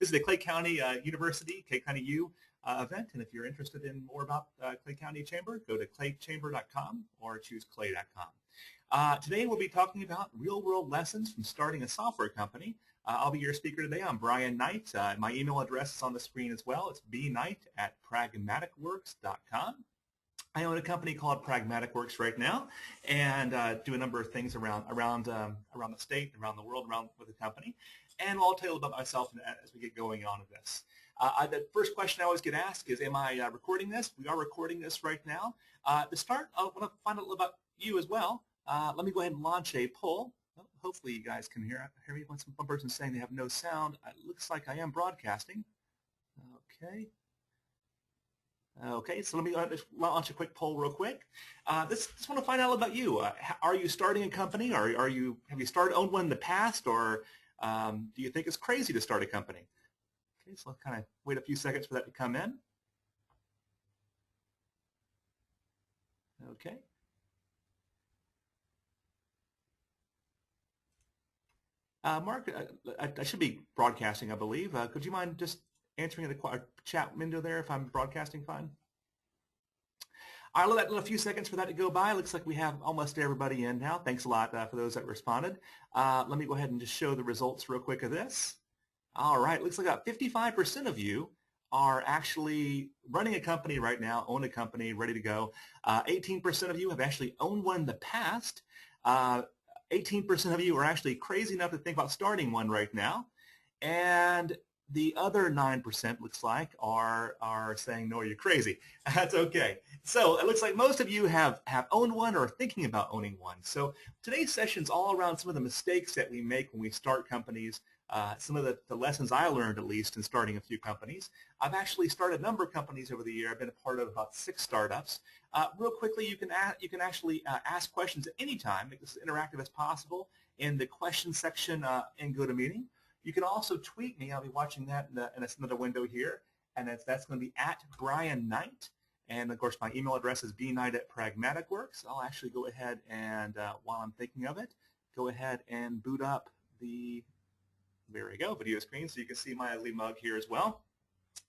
This is the Clay County University, Clay County U event, and if you're interested in more about Clay County Chamber, go to claychamber.com or choose clay.com. Today we'll be talking about real-world lessons from starting a software company. I'll be your speaker today. I'm Brian Knight. My email address is on the screen as well. It's bknight@pragmaticworks.com. I own a company called Pragmatic Works right now, and do a number of things around the state, around the world, around with the company. And I'll tell you about myself as we get going on with this. The first question I always get asked is, am I recording this? We are recording this right now. To start, I want to find out a little about you as well. Let me go ahead and launch a poll. Well, hopefully you guys can hear me. One person saying they have no sound. It looks like I am broadcasting. Okay. Okay, so let me launch a quick poll real quick. Just want to find out about you. Are you starting a company? Have you owned one in the past, or do you think it's crazy to start a company? Okay, so I'll kind of wait a few seconds for that to come in. Okay. Mark, I should be broadcasting, I believe. Could you mind just answering the chat window there if I'm broadcasting fine? I'll let a few seconds for that to go by. Looks like we have almost everybody in now. Thanks a lot for those that responded. Let me go ahead and just show the results real quick of this. All right, looks like about 55% of you are actually running a company right now, own a company, ready to go. 18% of you have actually owned one in the past. 18% of you are actually crazy enough to think about starting one right now. And the other 9% looks like are saying, no, you're crazy. That's okay. So it looks like most of you have owned one or are thinking about owning one. So today's session is all around some of the mistakes that we make when we start companies, some of the lessons I learned, at least, in starting a few companies. I've actually started a number of companies over the year. I've been a part of about 6 startups. Real quickly, you can actually ask questions at any time, make this as interactive as possible in the question section in GoToMeeting. You can also tweet me. I'll be watching that in another window here, and that's going to be @BrianKnight. And of course, my email address is bknight@pragmaticworks. I'll actually go ahead and, while I'm thinking of it, go ahead and boot up the, there we go, video screen, so you can see my ugly mug here as well.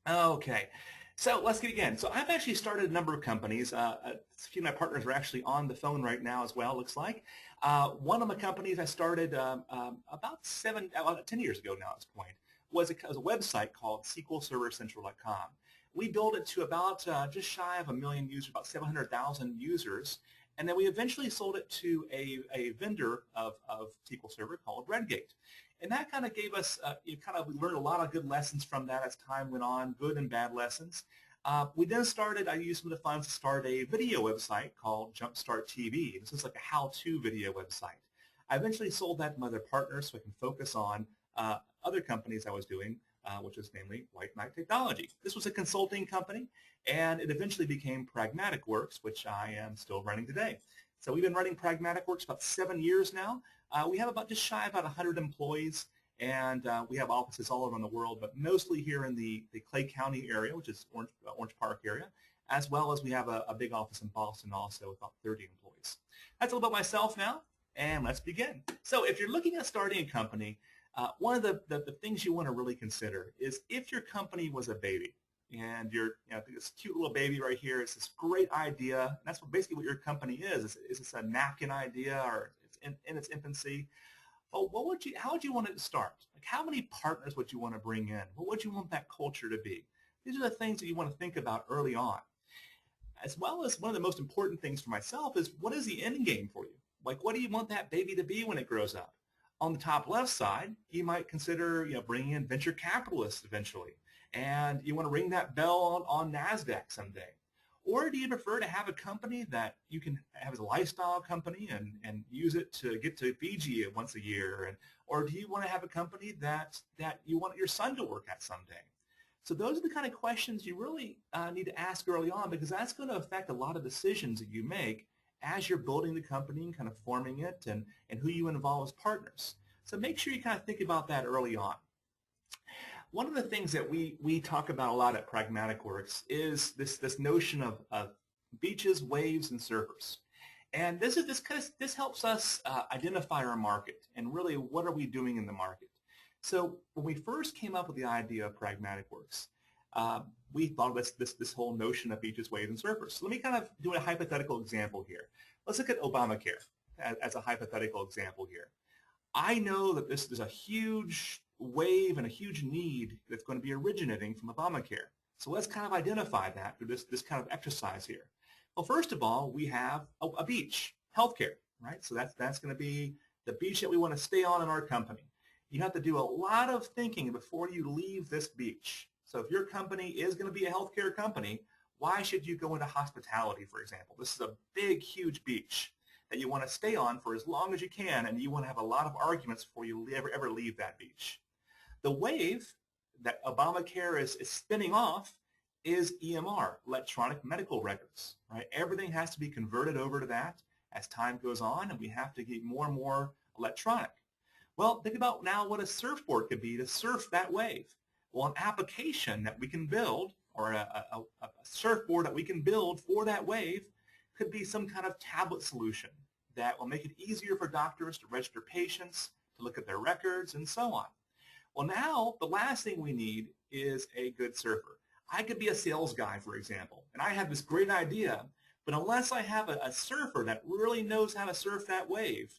Okay, so let's get again. So I've actually started a number of companies. A few of my partners are actually on the phone right now as well, looks like. One of my companies I started about 10 years ago now at this point was a website called SQLServerCentral.com. We built it to about just shy of 1 million users, about 700,000 users, and then we eventually sold it to a vendor of SQL Server called Redgate. And that kind of gave us, we learned a lot of good lessons from that as time went on, good and bad lessons. We then started, I used some of the funds to start a video website called Jumpstart TV. This is like a how-to video website. I eventually sold that to my other partners so I can focus on other companies I was doing, which is namely White Knight Technology. This was a consulting company, and it eventually became Pragmatic Works, which I am still running today. So we've been running Pragmatic Works about 7 years now. We have just shy of about 100 employees, and we have offices all around the world, but mostly here in the Clay County area, which is Orange Park area, as well as we have a big office in Boston also with about 30 employees. That's a little about myself now, and let's begin. So if you're looking at starting a company, one of the things you want to really consider is if your company was a baby, and this cute little baby right here, it's this great idea, and that's basically what your company is. Is this a napkin idea, or it's in its infancy? Well, how would you want it to start? Like, how many partners would you want to bring in? What would you want that culture to be? These are the things that you want to think about early on. As well as one of the most important things for myself is, what is the end game for you? Like, what do you want that baby to be when it grows up? On the top left side, you might consider bringing in venture capitalists eventually, and you want to ring that bell on NASDAQ someday. Or do you prefer to have a company that you can have as a lifestyle company and use it to get to Fiji once a year? Or do you want to have a company that you want your son to work at someday? So those are the kind of questions you really need to ask early on, because that's going to affect a lot of decisions that you make as you're building the company and kind of forming it, and who you involve as partners. So make sure you kind of think about that early on. One of the things that we talk about a lot at Pragmatic Works is this notion of beaches, waves, and surfers. And this helps us identify our market and really what are we doing in the market. So when we first came up with the idea of Pragmatic Works, we thought of this whole notion of beaches, waves, and surfers. So let me kind of do a hypothetical example here. Let's look at Obamacare as a hypothetical example here. I know that this is a huge wave and a huge need that's going to be originating from Obamacare. So let's kind of identify that through this kind of exercise here. Well, first of all, we have a beach, healthcare, right? So that's going to be the beach that we want to stay on in our company. You have to do a lot of thinking before you leave this beach. So if your company is going to be a healthcare company, why should you go into hospitality, for example? This is a big, huge beach that you want to stay on for as long as you can, and you want to have a lot of arguments before you ever leave that beach. The wave that Obamacare is spinning off is EMR, electronic medical records, right? Everything has to be converted over to that as time goes on, and we have to get more and more electronic. Well, think about now what a surfboard could be to surf that wave. Well, an application that we can build, or a surfboard that we can build for that wave, could be some kind of tablet solution that will make it easier for doctors to register patients, to look at their records, and so on. Well, now the last thing we need is a good surfer. I could be a sales guy, for example, and I have this great idea, but unless I have a surfer that really knows how to surf that wave,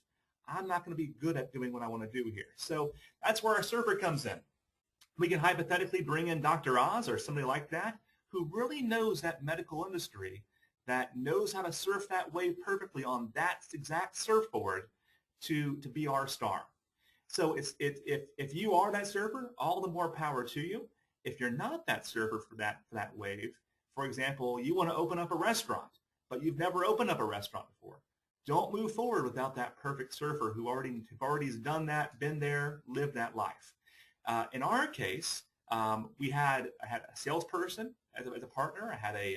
I'm not going to be good at doing what I want to do here. So that's where our surfer comes in. We can hypothetically bring in Dr. Oz or somebody like that who really knows that medical industry, that knows how to surf that wave perfectly on that exact surfboard to be our star. So if you are that surfer, all the more power to you. If you're not that surfer for that wave, for example, you want to open up a restaurant, but you've never opened up a restaurant before, don't move forward without that perfect surfer who already has done that, been there, lived that life. In our case, I had a salesperson as a partner. I had a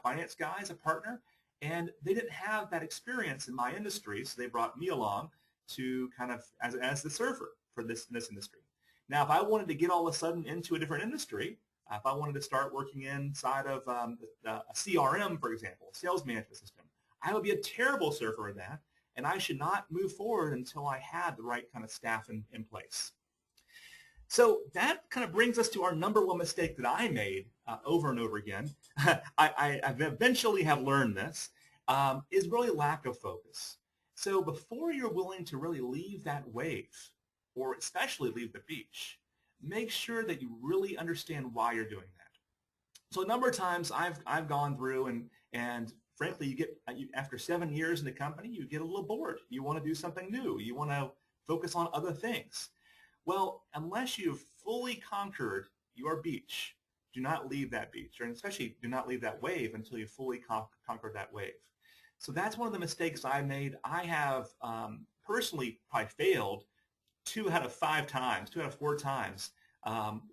finance guy as a partner, and they didn't have that experience in my industry, so they brought me along to kind of as the surfer for this industry. Now, if I wanted to get all of a sudden into a different industry, if I wanted to start working inside of a CRM, for example, a sales management system, I would be a terrible surfer at that, and I should not move forward until I had the right kind of staff in place. So that kind of brings us to our number one mistake that I made over and over again. I eventually have learned this, is really lack of focus. So before you're willing to really leave that wave, or especially leave the beach, make sure that you really understand why you're doing that. So a number of times I've gone through and frankly, after 7 years in the company, you get a little bored. You want to do something new. You want to focus on other things. Well, unless you've fully conquered your beach, do not leave that beach, and especially do not leave that wave until you fully conquered that wave. So that's one of the mistakes I made. I have personally probably failed 2 out of 5 times, 2 out of 4 times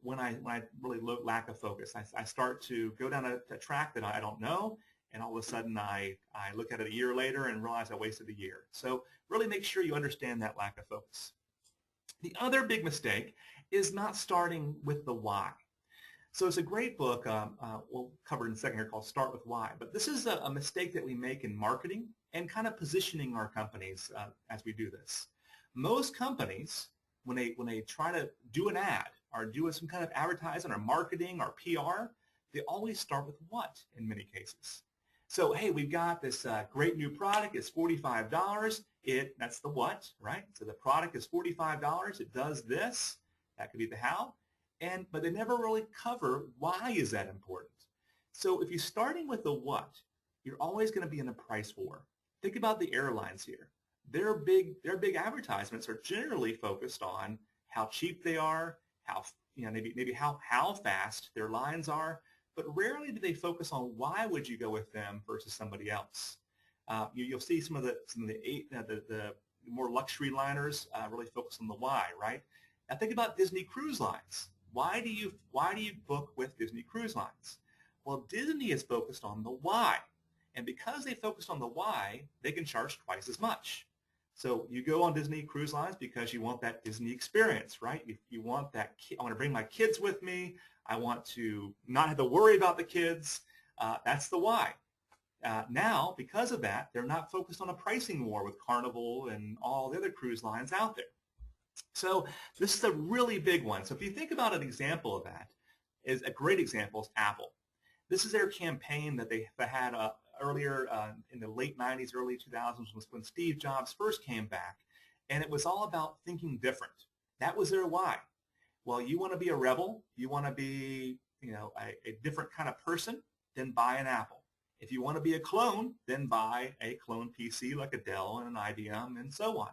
when I really lack of focus. I start to go down a track that I don't know, and all of a sudden I look at it a year later and realize I wasted a year. So really make sure you understand that lack of focus. The other big mistake is not starting with the why. So it's a great book we'll cover in a second here called Start With Why. But this is a mistake that we make in marketing and kind of positioning our companies as we do this. Most companies, when they try to do an ad or do some kind of advertising or marketing or PR, they always start with what in many cases. So, hey, we've got this great new product. It's $45. That's the what, right? So the product is $45. It does this. That could be the how. But they never really cover why is that important. So if you're starting with the what, you're always going to be in a price war. Think about the airlines here. Their big advertisements are generally focused on how cheap they are, how maybe how fast their lines are, but rarely do they focus on why would you go with them versus somebody else. You'll see some of the more luxury liners really focus on the why, right? Now think about Disney Cruise Lines. Why do you book with Disney Cruise Lines? Well, Disney is focused on the why, and because they focused on the why, they can charge twice as much. So you go on Disney Cruise Lines because you want that Disney experience, right? You want that. I want to bring my kids with me. I want to not have to worry about the kids. That's the why. Now, because of that, they're not focused on a pricing war with Carnival and all the other cruise lines out there. So this is a really big one. So if you think about an example of that, is a great example is Apple. This is their campaign that they had earlier in the late 90s, early 2000s, was when Steve Jobs first came back, and it was all about thinking different. That was their why. Well, you want to be a rebel, you want to be, a different kind of person, then buy an Apple. If you want to be a clone, then buy a clone PC like a Dell and an IBM and so on.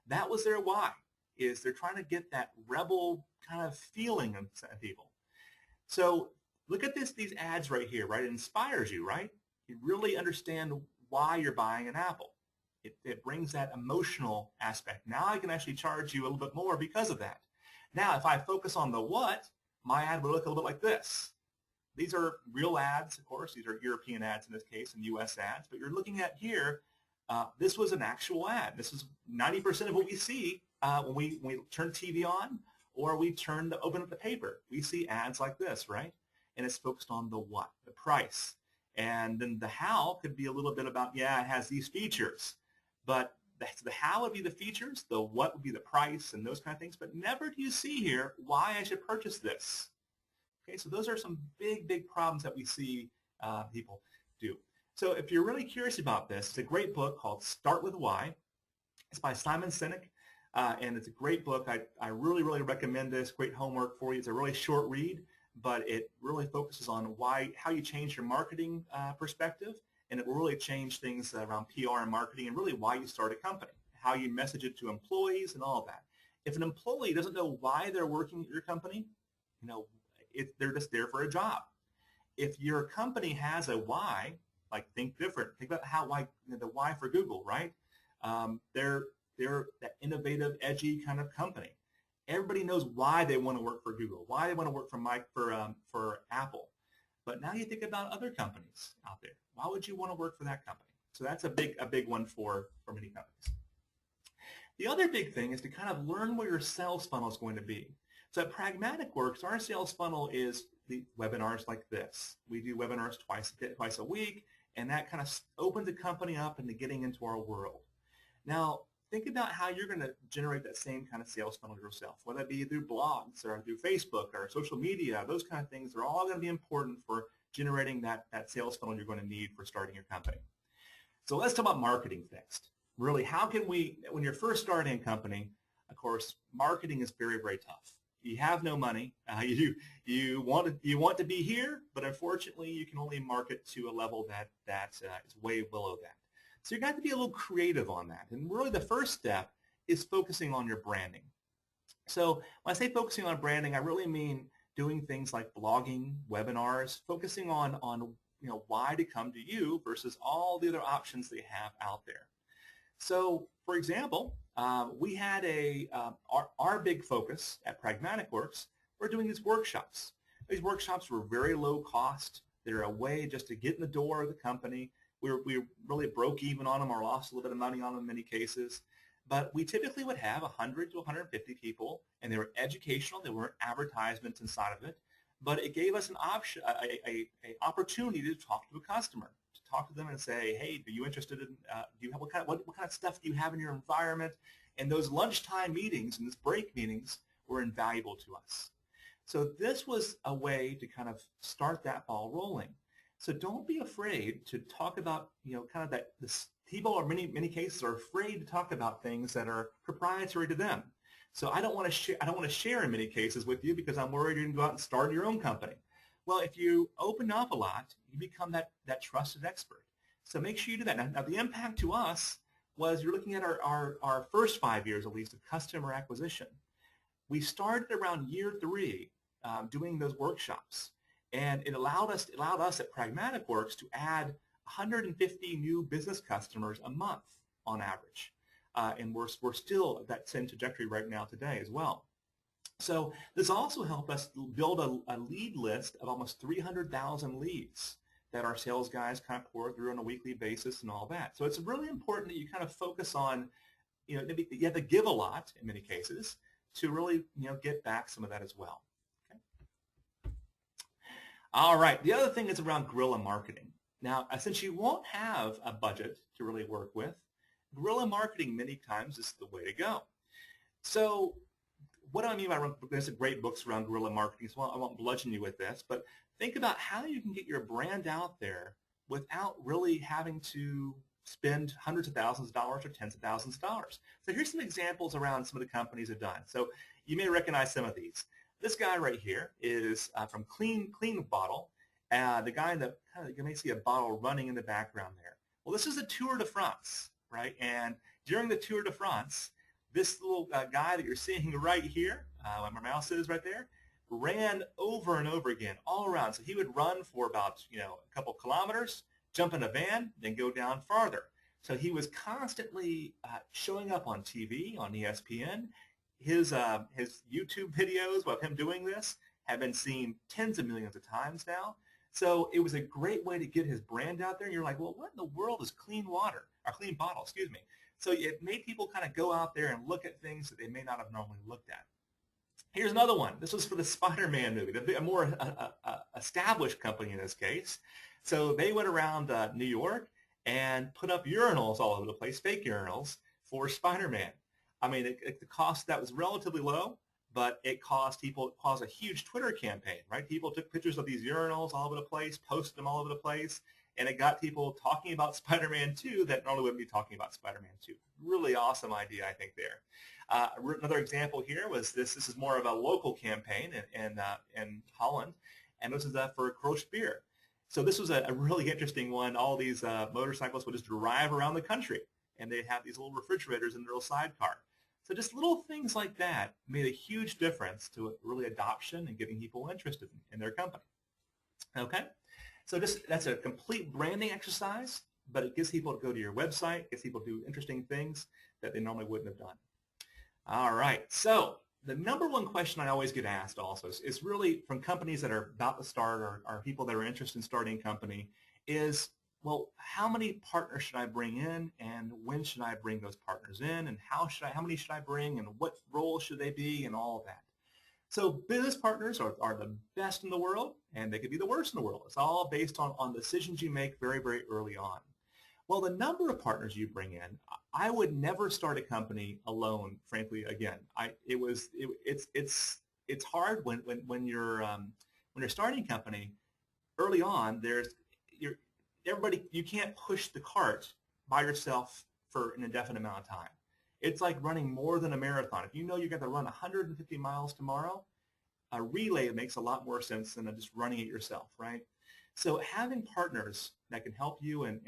That was their why, is they're trying to get that rebel kind of feeling in people. So look at these ads right here, right? It inspires you, right? You really understand why you're buying an Apple. It brings that emotional aspect. Now I can actually charge you a little bit more because of that. Now, if I focus on the what, my ad will look a little bit like this. These are real ads, of course. These are European ads in this case and U.S. ads. But you're looking at here, this was an actual ad. This is 90% of what we see when we turn TV on or we open up the paper. We see ads like this, right? And it's focused on the what, the price. And then the how could be a little bit about, yeah, it has these features. But the how would be the features, the what would be the price and those kind of things. But never do you see here why I should purchase this. Okay, so those are some big, big problems that we see people do. So if you're really curious about this, it's a great book called Start With Why. It's by Simon Sinek, and it's a great book. I really, really recommend this. Great homework for you. It's a really short read, but it really focuses on how you change your marketing perspective, and it will really change things around PR and marketing and really why you start a company, how you message it to employees and all of that. If an employee doesn't know why they're working at your company, they're just there for a job. If your company has a why, like think different, think about the why for Google, right? They're that innovative, edgy kind of company. Everybody knows why they want to work for Google, why they want to work for Apple. But now you think about other companies out there. Why would you want to work for that company? So that's a big one for many companies. The other big thing is to kind of learn where your sales funnel is going to be. So at Pragmatic Works, our sales funnel is the webinars like this. We do webinars twice a week, and that kind of opens the company up into getting into our world. Now, think about how you're going to generate that same kind of sales funnel yourself, whether it be through blogs or through Facebook or social media. Those kind of things are all going to be important for generating that sales funnel you're going to need for starting your company. So let's talk about marketing next. Really, how can we, when you're first starting a company, of course, marketing is very, very tough. You have no money. You want to be here, but unfortunately, you can only market to a level that is way below that. So you got to be a little creative on that. And really the first step is focusing on your branding. So when I say focusing on branding, I really mean doing things like blogging, webinars, focusing on why to come to you versus all the other options they have out there. So for example, we had our big focus at Pragmatic Works, we're doing these workshops. These workshops were very low cost. They're a way just to get in the door of the company. We really broke even on them or lost a little bit of money on them in many cases. But we typically would have 100 to 150 people, and they were educational. There weren't advertisements inside of it. But it gave us an option, an opportunity to talk to a customer, to talk to them and say, hey, are you interested in, what kind of stuff do you have in your environment? And those lunchtime meetings and those break meetings were invaluable to us. So this was a way to kind of start that ball rolling. So don't be afraid to talk about, kind of that. People, in many cases, are afraid to talk about things that are proprietary to them. So I don't want to share in many cases with you because I'm worried you're going to go out and start your own company. Well, if you open up a lot, you become that trusted expert. So make sure you do that. Now the impact to us was you're looking at our first 5 years, at least, of customer acquisition. We started around year 3 doing those workshops. And it allowed us at Pragmatic Works to add 150 new business customers a month on average. And we're still at that same trajectory right now today as well. So this also helped us build a lead list of almost 300,000 leads that our sales guys kind of pour through on a weekly basis and all that. So it's really important that you kind of focus on, you have to give a lot in many cases to really, get back some of that as well. All right, the other thing is around guerrilla marketing. Now, since you won't have a budget to really work with, guerrilla marketing many times is the way to go. So what do I mean by there's some great books around guerrilla marketing, so I won't bludgeon you with this, but think about how you can get your brand out there without really having to spend hundreds of thousands of dollars or tens of thousands of dollars. So here's some examples around some of the companies have done. So you may recognize some of these. This guy right here is from Clean Bottle. The guy in the, you may see a bottle running in the background there. Well, this is a Tour de France, right? And during the Tour de France, this little guy that you're seeing right here, where my mouse is right there, ran over and over again all around. So he would run for about, a couple kilometers, jump in a van, then go down farther. So he was constantly showing up on TV, on ESPN. His YouTube videos of him doing this have been seen tens of millions of times now. So it was a great way to get his brand out there. And you're like, well, what in the world is Clean Bottle, excuse me. So it made people kind of go out there and look at things that they may not have normally looked at. Here's another one. This was for the Spider-Man movie, a more established company in this case. So they went around New York and put up urinals all over the place, fake urinals, for Spider-Man. I mean, the cost that was relatively low, but it caused a huge Twitter campaign, right? People took pictures of these urinals all over the place, posted them all over the place, and it got people talking about Spider-Man 2 that normally wouldn't be talking about Spider-Man 2. Really awesome idea, I think, there. Another example here was this. This is more of a local campaign in Holland, and this is for Kroos beer. So this was a really interesting one. All these motorcyclists would just drive around the country, and they'd have these little refrigerators in their little sidecar. So just little things like that made a huge difference to really adoption and getting people interested in their company. Okay, so that's a complete branding exercise, but it gets people to go to your website, gets people to do interesting things that they normally wouldn't have done. All right, so the number one question I always get asked also is really from companies that are about to start or people that are interested in starting a company is, well, how many partners should I bring in, and when should I bring those partners in, and how many should I bring, and what role should they be, and all of that. So business partners are the best in the world, and they could be the worst in the world. It's all based on decisions you make very, very early on. Well, the number of partners you bring in, I would never start a company alone. Frankly, again, it's hard when you're starting a company early on. You can't push the cart by yourself for an indefinite amount of time. It's like running more than a marathon. If you know you're going to run 150 miles tomorrow, a relay makes a lot more sense than just running it yourself, right? So having partners that can help you and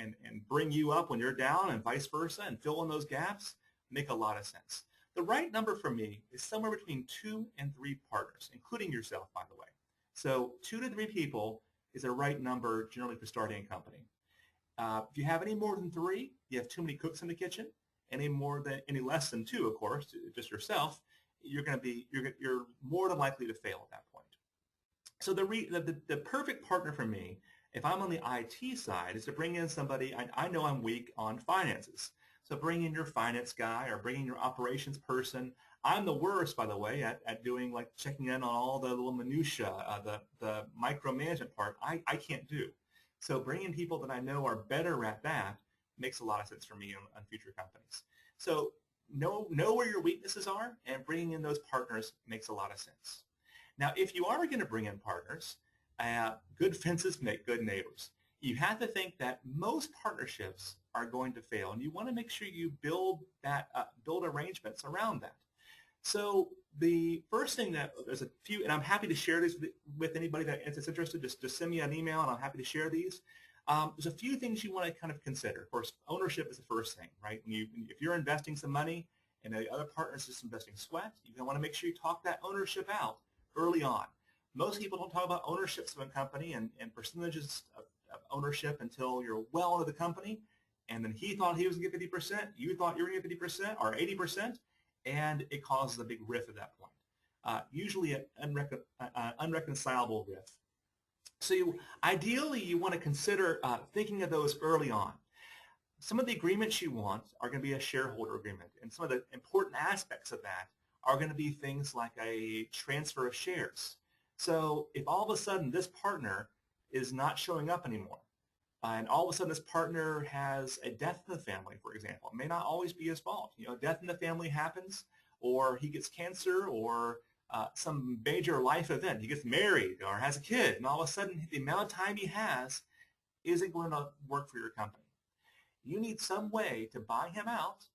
bring you up when you're down and vice versa and fill in those gaps make a lot of sense. The right number for me is somewhere between 2 and 3 partners, including yourself, by the way. So 2 to 3 people is a right number generally for starting a company. If you have any more than 3, you have too many cooks in the kitchen. Any less than 2, of course, just yourself, you're more than likely to fail at that point. So the perfect partner for me, if I'm on the IT side, is to bring in somebody. I know I'm weak on finances, so bring in your finance guy or bring in your operations person. I'm the worst, by the way, at doing like checking in on all the little minutia, the micromanagement part. I can't do. So bringing people that I know are better at that makes a lot of sense for me on future companies. So know where your weaknesses are, and bringing in those partners makes a lot of sense. Now, if you are going to bring in partners, good fences make good neighbors. You have to think that most partnerships are going to fail, and you want to make sure you build arrangements around that. So the first thing there's a few, and I'm happy to share these with anybody that is interested. Just send me an email, and I'm happy to share these. There's a few things you want to kind of consider. Of course, ownership is the first thing, right? If you're investing some money and the other partner is just investing sweat, you're going to want to make sure you talk that ownership out early on. Most people don't talk about ownerships of a company and percentages of ownership until you're well into the company, and then he thought he was going to get 50%, you thought you were going to get 50% or 80%, and it causes a big rift at that point. Usually an unreconcilable rift. So ideally, you want to consider thinking of those early on. Some of the agreements you want are going to be a shareholder agreement, and some of the important aspects of that are going to be things like a transfer of shares. So if all of a sudden this partner is not showing up anymore, and all of a sudden this partner has a death in the family, for example, it may not always be his fault. Death in the family happens. or he gets cancer, or some major life event. He gets married or has a kid, and all of a sudden the amount of time he has isn't going to work for your company. You need some way to buy him out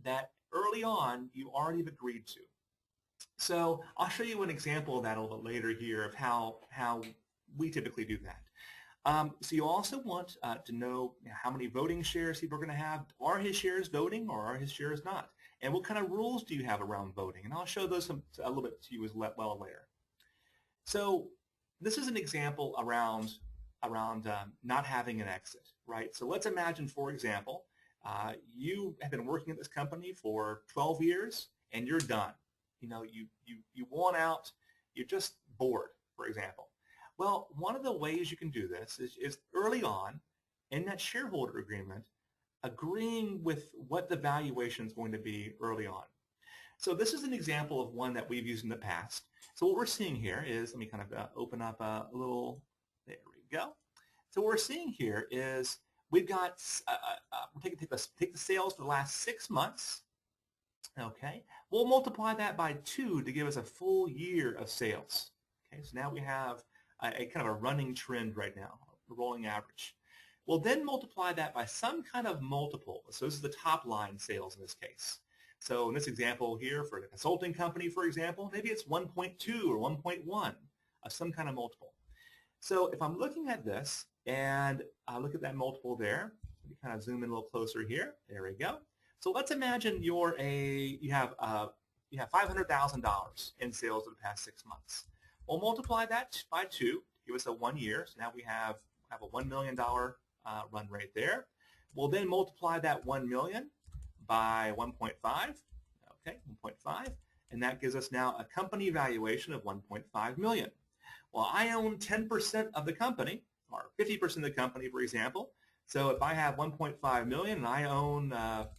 that early on you already have agreed to. So I'll show you an example of that a little bit later here of how we typically do that. So you also want to know how many voting shares people are going to have. Are his shares voting or are his shares not? And what kind of rules do you have around voting? And I'll show those a little bit to you as well later. So this is an example around not having an exit, right? So let's imagine, for example, you have been working at this company for 12 years and you're done. You know, you want out, you're just bored, for example. Well, one of the ways you can do this is early on in that shareholder agreement, agreeing with what the valuation is going to be early on. So this is an example of one that we've used in the past. So what we're seeing here is, let me kind of open up a little, there we go. So what we're seeing here is we've got, take the sales for the last 6 months. Okay, we'll multiply that by 2 to give us a full year of sales. Okay, so now we have a kind of a running trend right now, a rolling average. We'll then multiply that by some kind of multiple. So this is the top line sales in this case. So in this example here for the consulting company, for example, maybe it's 1.2 or 1.1 of some kind of multiple. So if I'm looking at this and I look at that multiple there, let me kind of zoom in a little closer here. There we go. So let's imagine you have $500,000 in sales in the past 6 months. We'll multiply that by 2 to give us a 1 year. So now we have a $1 million run rate there. We'll then multiply that 1 million by 1.5. Okay, 1.5, and that gives us now a company valuation of 1.5 million. Well, I own 10% of the company, or 50% of the company, for example. So if I have 1.5 million and I own, there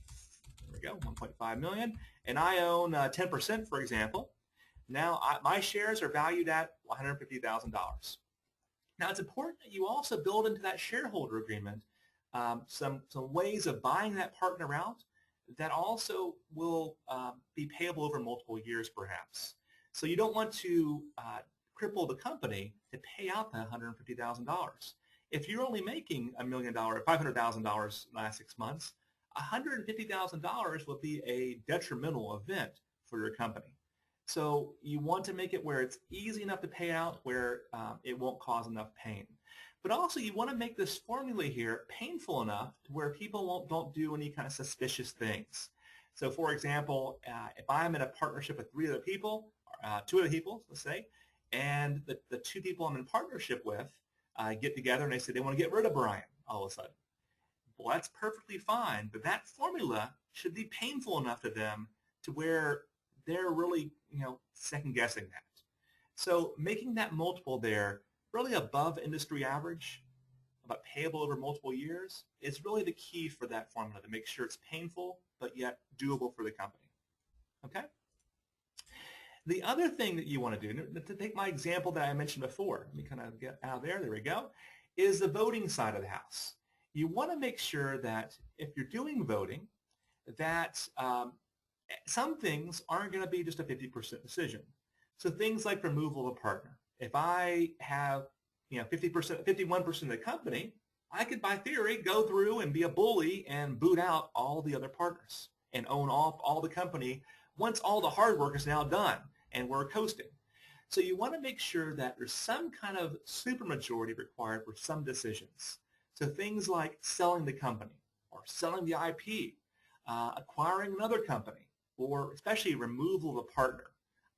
we go, 1.5 million, and I own 10%, for example, now my shares are valued at $150,000. Now it's important that you also build into that shareholder agreement some ways of buying that partner out that also will be payable over multiple years, perhaps. So you don't want to cripple the company to pay out that $150,000. If you're only making $1 million, $500,000 in the last 6 months, $150,000 will be a detrimental event for your company. So you want to make it where it's easy enough to pay out, where it won't cause enough pain. But also you want to make this formula here painful enough to where people don't do any kind of suspicious things. So for example, if I'm in a partnership with 2 other people, let's say, and the 2 people I'm in partnership with get together and they say they want to get rid of Brian all of a sudden. Well, that's perfectly fine, but that formula should be painful enough to them to where they're really, second guessing that. So making that multiple there really above industry average, but payable over multiple years, is really the key for that formula to make sure it's painful, but yet doable for the company. Okay? The other thing that you want to do, to take my example that I mentioned before, let me kind of get out of there we go, is the voting side of the house. You want to make sure that if you're doing voting, that some things aren't going to be just a 50% decision. So things like removal of a partner. If I have 51% of the company, I could, by theory, go through and be a bully and boot out all the other partners and own all the company once all the hard work is now done and we're coasting. So you want to make sure that there's some kind of supermajority required for some decisions. So things like selling the company or selling the IP, acquiring another company, or especially removal of a partner.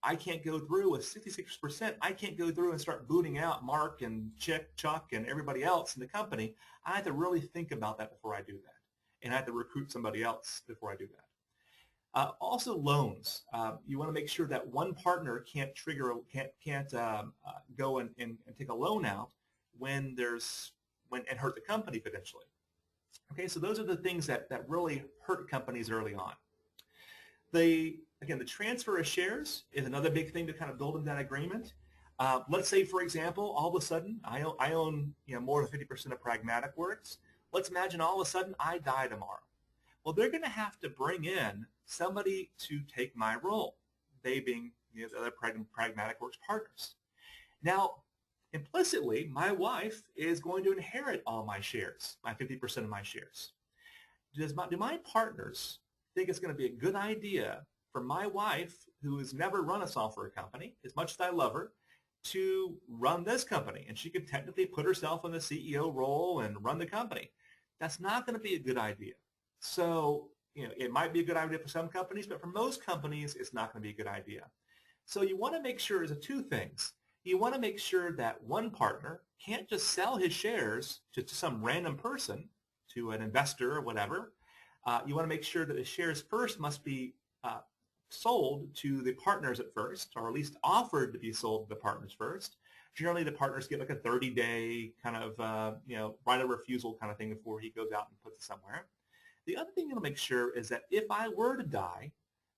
I can't go through with 66%. I can't go through and start booting out Mark and Chuck and everybody else in the company. I have to really think about that before I do that. And I have to recruit somebody else before I do that. Also loans. You want to make sure that one partner can't go and take a loan out and hurt the company potentially. Okay, so those are the things that really hurt companies early on. Again, the transfer of shares is another big thing to kind of build in that agreement. Let's say, for example, all of a sudden I own more than 50% of Pragmatic Works. Let's imagine all of a sudden I die tomorrow. Well, they're going to have to bring in somebody to take my role, they being the other Pragmatic Works partners. Now, implicitly, my wife is going to inherit all my shares, my 50% of my shares. Do my partners think it's going to be a good idea for my wife, who has never run a software company, as much as I love her, to run this company? And she could technically put herself in the CEO role and run the company. That's not going to be a good idea. So, it might be a good idea for some companies, but for most companies, it's not going to be a good idea. So you want to make sure there's two things. You want to make sure that one partner can't just sell his shares to some random person, to an investor or whatever. You want to make sure that the shares first must be sold to the partners at first, or at least offered to be sold to the partners first. Generally, the partners get like a 30-day kind of, right of refusal kind of thing before he goes out and puts it somewhere. The other thing you want to make sure is that if I were to die,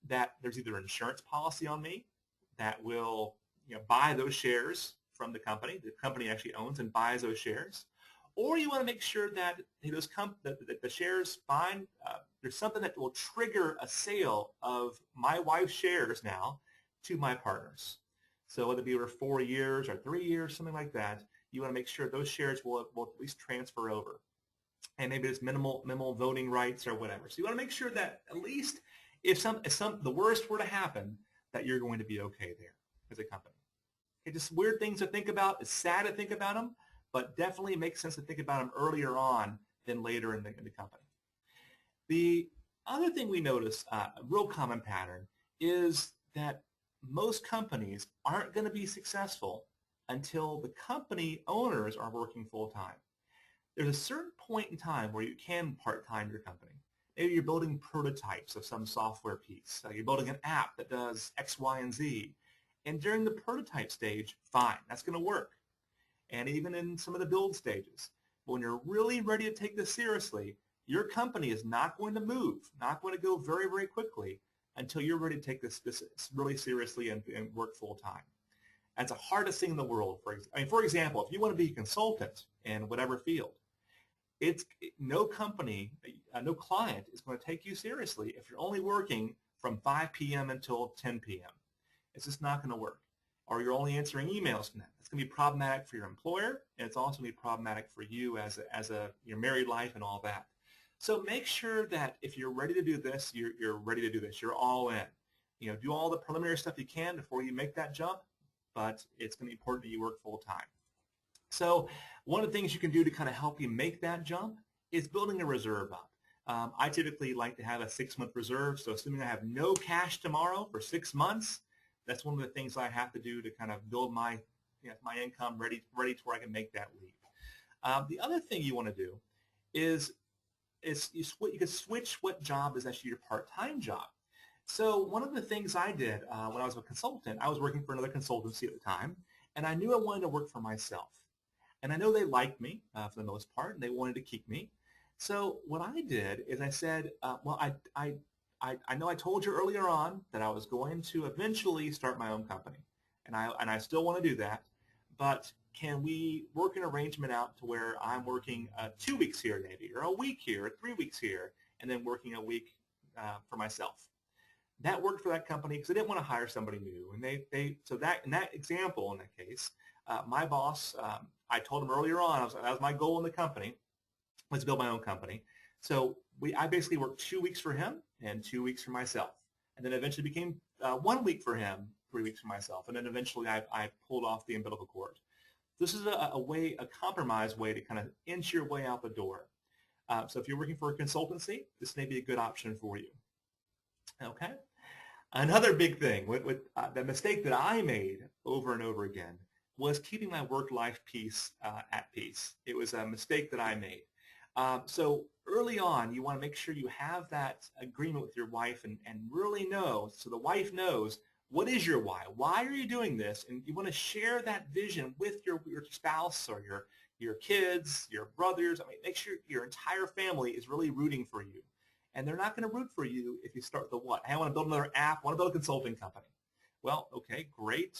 that there's either an insurance policy on me that will buy those shares from the company actually owns and buys those shares, or you want to make sure that the shares find there's something that will trigger a sale of my wife's shares now to my partners. So whether it be over 4 years or 3 years, something like that, you want to make sure those shares will at least transfer over. And maybe there's minimal voting rights or whatever. So you want to make sure that at least if the worst were to happen, that you're going to be okay there as a company. Okay, just weird things to think about. It's sad to think about them, but definitely makes sense to think about them earlier on than later in the company. The other thing we notice, a real common pattern, is that most companies aren't going to be successful until the company owners are working full-time. There's a certain point in time where you can part-time your company. Maybe you're building prototypes of some software piece. You're building an app that does X, Y, and Z. And during the prototype stage, fine, that's going to work. And even in some of the build stages. But when you're really ready to take this seriously, your company is not going to move, not going to go very, very quickly until you're ready to take this really seriously and work full-time. That's the hardest thing in the world. For example, if you want to be a consultant in whatever field, no company, no client is going to take you seriously if you're only working from 5 p.m. until 10 p.m. It's just not going to work. Or you're only answering emails from that. It's going to be problematic for your employer, and it's also going to be problematic for you as your married life and all that. So make sure that if you're ready to do this, you're ready to do this. You're all in. Do all the preliminary stuff you can before you make that jump, but it's going to be important that you work full time. So one of the things you can do to kind of help you make that jump is building a reserve up. I typically like to have a 6-month reserve. So assuming I have no cash tomorrow for 6 months, that's one of the things I have to do to kind of build my income ready to where I can make that leap. The other thing you want to do is you can switch what job is actually your part-time job. So one of the things I did when I was a consultant, I was working for another consultancy at the time, and I knew I wanted to work for myself. And I know they liked me for the most part, and they wanted to keep me. So what I did is I said, well, I know I told you earlier on that I was going to eventually start my own company, and I still want to do that, but can we work an arrangement out to where I'm working 2 weeks here maybe, or a week here, or 3 weeks here, and then working a week for myself? That worked for that company because they didn't want to hire somebody new, and so that in that example, in that case, my boss, I told him earlier on, that was my goal in the company, was to build my own company. So I basically worked 2 weeks for him and 2 weeks for myself, and then eventually became 1 week for him, 3 weeks for myself, and then eventually I pulled off the umbilical cord. This is a compromise way to kind of inch your way out the door. So if you're working for a consultancy, this may be a good option for you. Okay. Another big thing with the mistake that I made over and over again was keeping my work-life peace at peace. It was a mistake that I made. So early on, you want to make sure you have that agreement with your wife and really know, so the wife knows, what is your why? Why are you doing this? And you want to share that vision with your spouse or your kids, your brothers. Make sure your entire family is really rooting for you. And they're not going to root for you if you start the what? Hey, I want to build another app. I want to build a consulting company. Well, okay, great.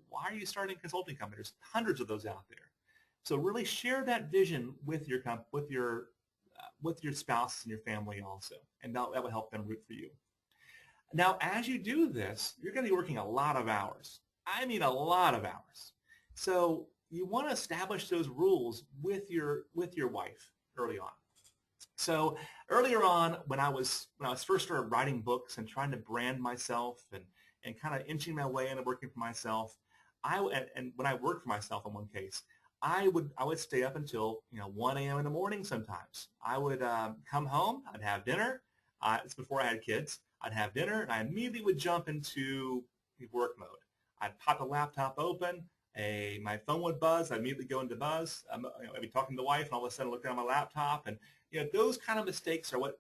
Why are you starting a consulting company? There's hundreds of those out there. So really share that vision with your with your spouse and your family also, and that will help them root for you. Now, as you do this, you're going to be working a lot of hours. I mean a lot of hours. So you want to establish those rules with your wife early on. So earlier on, when I first started writing books and trying to brand myself and kind of inching my way into working for myself, and when I worked for myself in one case, I would stay up until 1 a.m. in the morning sometimes. I would come home, I'd have dinner. It's before I had kids. I'd have dinner, and I immediately would jump into work mode. I'd pop the laptop open, my phone would buzz. I'd immediately go into buzz. I'd be talking to the wife, and all of a sudden look down at my laptop. And those kind of mistakes are what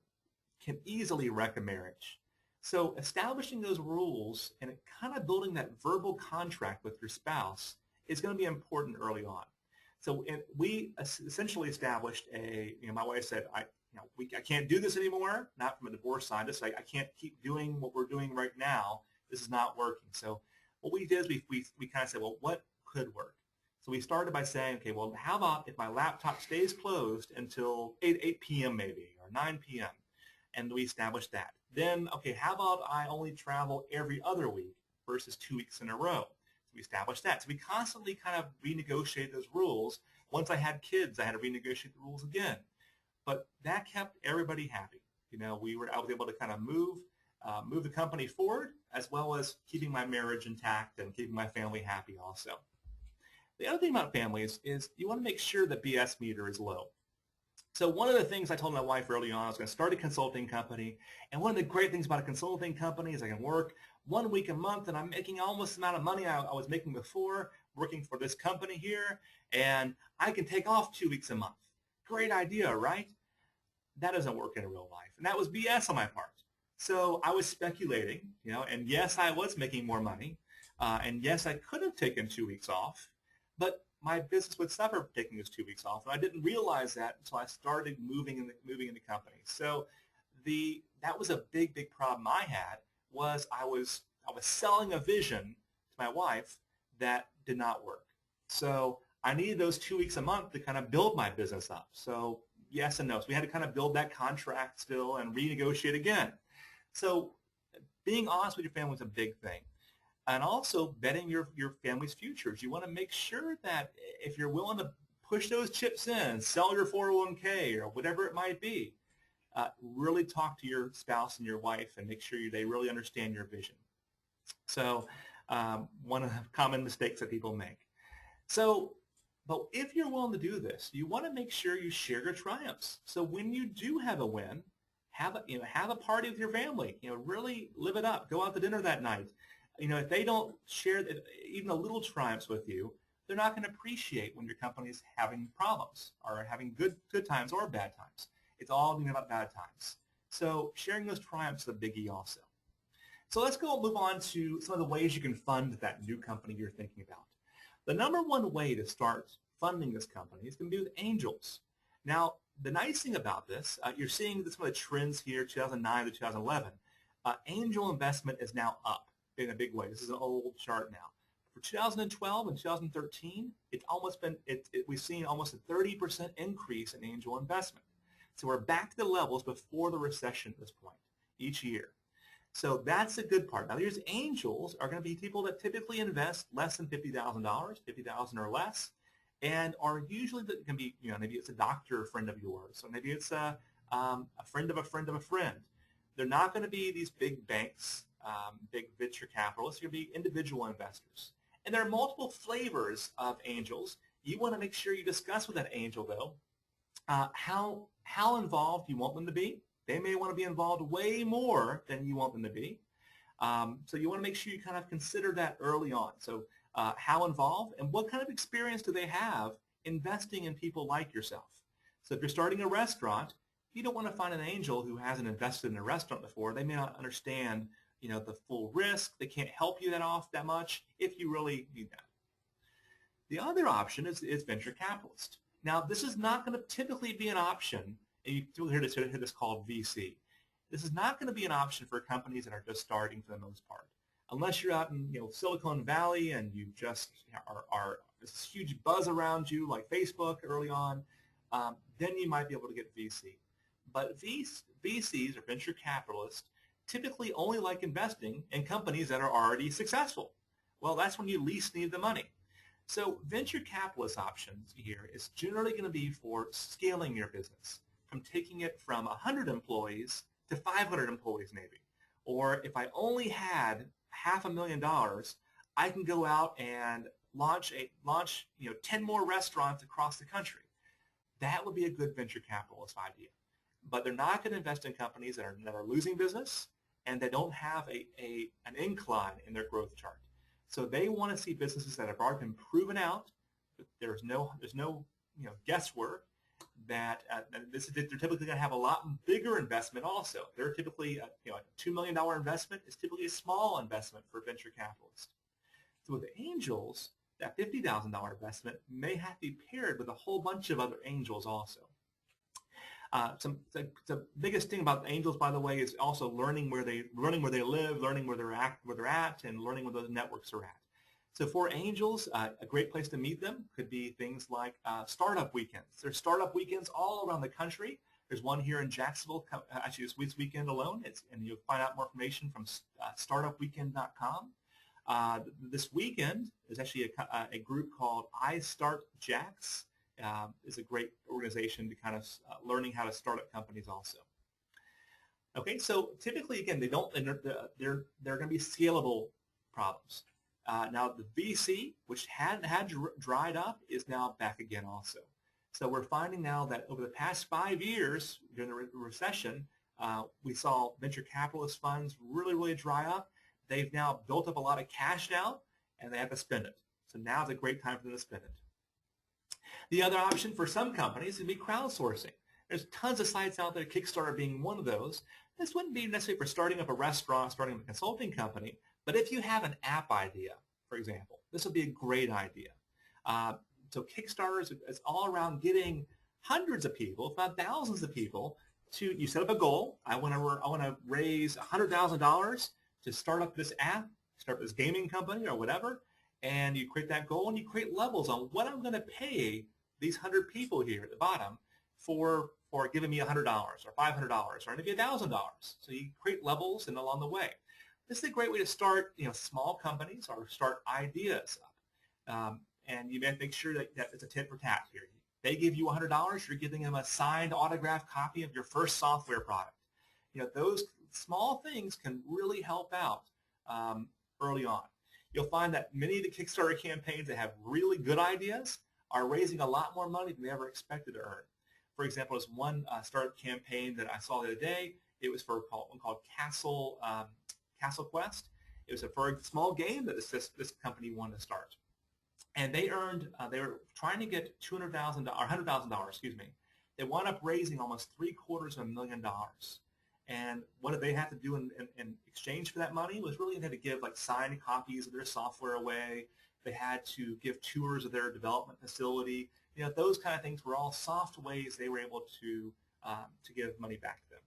can easily wreck a marriage. So establishing those rules and kind of building that verbal contract with your spouse is going to be important early on. So we essentially established my wife said, I can't do this anymore, not from a divorce side. Just like, I can't keep doing what we're doing right now. This is not working. So what we did is we kind of said, well, what could work? So we started by saying, okay, well, how about if my laptop stays closed until 8 p.m. maybe, or 9 p.m., and we established that. Then, okay, how about I only travel every other week versus 2 weeks in a row? So we established that. So we constantly kind of renegotiate those rules. Once I had kids, I had to renegotiate the rules again. But that kept everybody happy. I was able to kind of move the company forward, as well as keeping my marriage intact and keeping my family happy also. The other thing about families is you want to make sure the BS meter is low. So one of the things I told my wife early on, I was going to start a consulting company. And one of the great things about a consulting company is I can work 1 week a month, and I'm making almost the amount of money I was making before working for this company here. And I can take off 2 weeks a month. Great idea, right? That doesn't work in real life. And that was BS on my part. So I was speculating, and yes, I was making more money. And yes, I could have taken 2 weeks off, but my business would suffer taking those 2 weeks off. And I didn't realize that until I started moving in the company. So that was a big, big problem I had was I was selling a vision to my wife that did not work. So I needed those 2 weeks a month to kind of build my business up. So yes and no. So we had to kind of build that contract still and renegotiate again. So being honest with your family is a big thing. And also betting your family's futures. You want to make sure that if you're willing to push those chips in, sell your 401k or whatever it might be, really talk to your spouse and your wife and make sure they really understand your vision. So one of the common mistakes that people make. So, but if you're willing to do this, you want to make sure you share your triumphs. So when you do have a win, have a party with your family. Really live it up. Go out to dinner that night. If they don't share even a little triumphs with you, they're not going to appreciate when your company is having problems or having good times or bad times. It's all about bad times. So sharing those triumphs is a biggie also. So let's move on to some of the ways you can fund that new company you're thinking about. The number one way to start funding this company is going to be with angels. Now, the nice thing about this, you're seeing some of the trends here, 2009 to 2011. Angel investment is now up in a big way. This is an old chart now. For 2012 and 2013, we've seen almost a 30% increase in angel investment. So we're back to the levels before the recession at this point each year. So that's the good part. Now, these angels are going to be people that typically invest less than $50,000, $50,000 or less, and are usually that can be, maybe it's a doctor friend of yours, or maybe it's a friend of a friend of a friend. They're not going to be these big banks, big venture capitalists. You're going to be individual investors. And there are multiple flavors of angels. You want to make sure you discuss with that angel, though, how involved you want them to be. They may want to be involved way more than you want them to be. So you want to make sure you kind of consider that early on. So how involved and what kind of experience do they have investing in people like yourself? So if you're starting a restaurant, you don't want to find an angel who hasn't invested in a restaurant before. They may not understand, the full risk. They can't help you that much if you really need that. The other option is venture capitalist. Now, this is not going to typically be an option. And you'll hear this called VC. This is not going to be an option for companies that are just starting for the most part. Unless you're out in Silicon Valley and you just are this huge buzz around you like Facebook early on, then you might be able to get VC. But VCs or venture capitalists typically only like investing in companies that are already successful. Well, that's when you least need the money. So venture capitalist options here is generally going to be for scaling your business, from taking it from 100 employees to 500 employees maybe. Or if I only had $500,000, I can go out and launch 10 more restaurants across the country. That would be a good venture capitalist idea. But they're not going to invest in companies that are losing business and they don't have an incline in their growth chart. So they want to see businesses that have already been proven out. There's no guesswork. That they're typically going to have a lot bigger investment also. They're typically a $2 million investment is typically a small investment for venture capitalists. So with angels, that $50,000 investment may have to be paired with a whole bunch of other angels also. The biggest thing about angels, by the way, is also learning where they live, learning where they're at, and learning where those networks are at. So for angels, a great place to meet them could be things like startup weekends. There's startup weekends all around the country. There's one here in Jacksonville, actually this weekend alone, and you'll find out more information from startupweekend.com. This weekend is actually a group called I Start Jacks. Is a great organization to kind of learning how to start up companies also. Okay, so typically, again, they're going to be scalable problems. Now the VC, which had dried up, is now back again also. So we're finding now that over the past 5 years during the recession, we saw venture capitalist funds really dry up. They've now built up a lot of cash now, and they have to spend it. So now is a great time for them to spend it. The other option for some companies would be crowdsourcing. There's tons of sites out there, Kickstarter being one of those. This wouldn't be necessarily for starting up a restaurant, starting up a consulting company, but if you have an app idea, for example, this would be a great idea. So Kickstarter is all around getting hundreds of people, if not thousands of people, you set up a goal. I want to raise $100,000 to start up this app, start this gaming company or whatever, and you create that goal and you create levels on what I'm going to pay these 100 people here at the bottom for giving me $100 or $500 or maybe $1,000. So you create levels and along the way. This is a great way to start small companies or start ideas up. And you may make sure that it's a tit for tat here. They give you $100, you're giving them a signed autographed copy of your first software product. Those small things can really help out early on. You'll find that many of the Kickstarter campaigns that have really good ideas are raising a lot more money than they ever expected to earn. For example, there's one startup campaign that I saw the other day. It was for one called Castle Quest. It was for a small game that this company wanted to start. And they were trying to get $200,000 or $100,000, excuse me. They wound up raising almost $750,000. And what did they have to do in exchange for that money was really they had to give signed copies of their software away. They had to give tours of their development facility. Those kind of things were all soft ways they were able to give money back to them.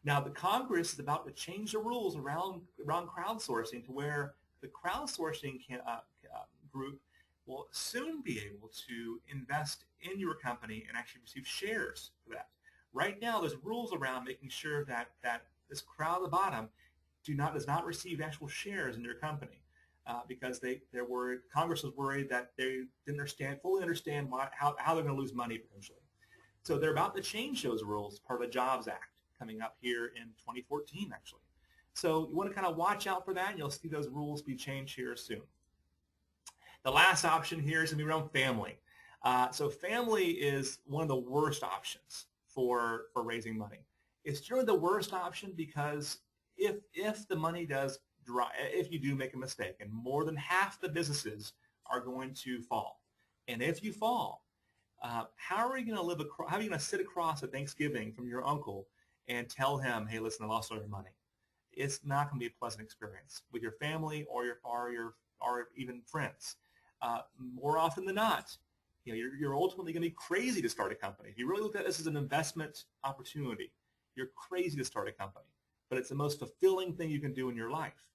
Now the Congress is about to change the rules around crowdsourcing to where the crowdsourcing group will soon be able to invest in your company and actually receive shares for that. Right now, there's rules around making sure that this crowd at the bottom does not receive actual shares in your company because Congress was worried that they didn't fully understand how they're going to lose money potentially. So they're about to change those rules, part of the Jobs Act coming up here in 2014 actually. So you want to kind of watch out for that, and you'll see those rules be changed here soon. The last option here is going to be around family. So family is one of the worst options for raising money. It's generally the worst option because if the money does dry, if you do make a mistake, and more than half the businesses are going to fall, and if you fall, how are you going to how are you going to sit across at Thanksgiving from your uncle and tell him, hey, listen, I lost all your money? It's not going to be a pleasant experience with your family or even friends. More often than not, you're ultimately going to be crazy to start a company. If you really look at this as an investment opportunity, you're crazy to start a company. But it's the most fulfilling thing you can do in your life.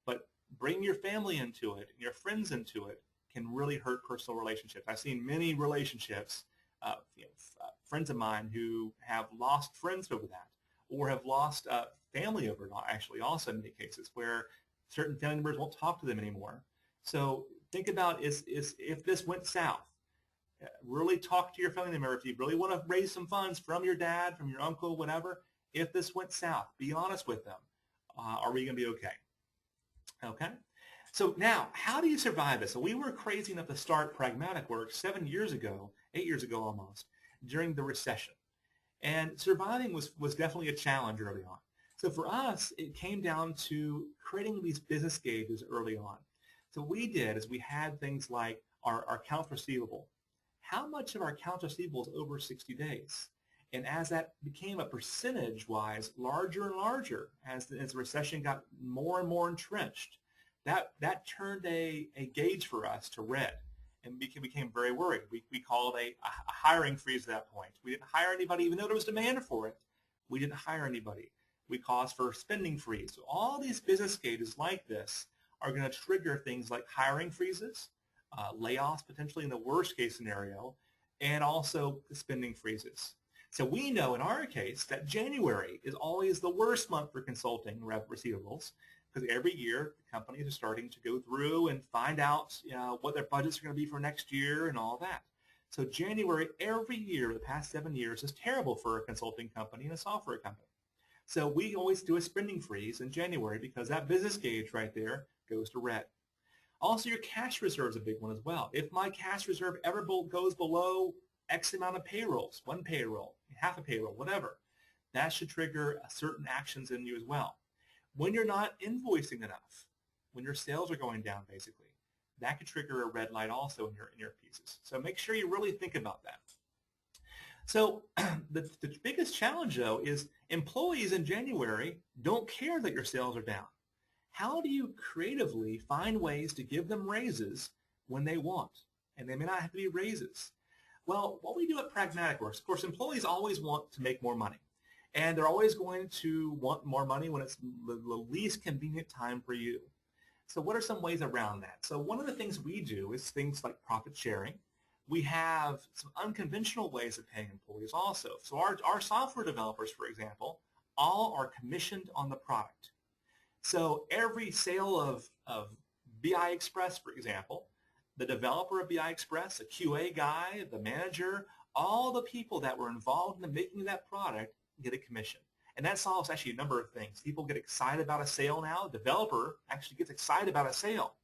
But bring your family into it, your friends into it, can really hurt personal relationships. I've seen many relationships friends of mine who have lost friends over that, or have lost family over it, actually, also in many cases, where certain family members won't talk to them anymore. So think about if this went south, really talk to your family member. If you really want to raise some funds from your dad, from your uncle, whatever, if this went south, be honest with them. Are we going to be okay? Okay. So now, how do you survive this? So we were crazy enough to start Pragmatic Works 7 years ago, 8 years ago almost, during the recession. And surviving was definitely a challenge early on. So for us, it came down to creating these business gauges early on. So what we did is we had things like our accounts receivable. How much of our accounts receivable is over 60 days? And as that became a percentage-wise larger and larger, as the recession got more and more entrenched, that turned a gauge for us to red, and we became very worried. We called a hiring freeze at that point. We didn't hire anybody, even though there was demand for it. We didn't hire anybody. We caused for spending freeze. So all these business gauges like this are going to trigger things like hiring freezes, layoffs potentially in the worst case scenario, and also spending freezes. So we know in our case that January is always the worst month for consulting receivables, because every year the companies are starting to go through and find out what their budgets are going to be for next year and all that. So January every year the past 7 years is terrible for a consulting company and a software company. So we always do a spending freeze in January because that business gauge right there goes to red. Also, your cash reserve is a big one as well. If my cash reserve ever goes below X amount of payrolls, one payroll, half a payroll, whatever, that should trigger certain actions in you as well. When you're not invoicing enough, when your sales are going down, basically, that could trigger a red light also in your pieces. So make sure you really think about that. So the biggest challenge, though, is employees in January don't care that your sales are down. How do you creatively find ways to give them raises when they want? And they may not have to be raises. Well, what we do at Pragmatic Works, of course, employees always want to make more money. And they're always going to want more money when it's the least convenient time for you. So what are some ways around that? So one of the things we do is things like profit sharing. We have some unconventional ways of paying employees also. So our software developers, for example, all are commissioned on the product. So every sale of BI Express, for example, the developer of BI Express, the QA guy, the manager, all the people that were involved in making that product get a commission. And that solves actually a number of things. People get excited about a sale now. The developer actually gets excited about a sale.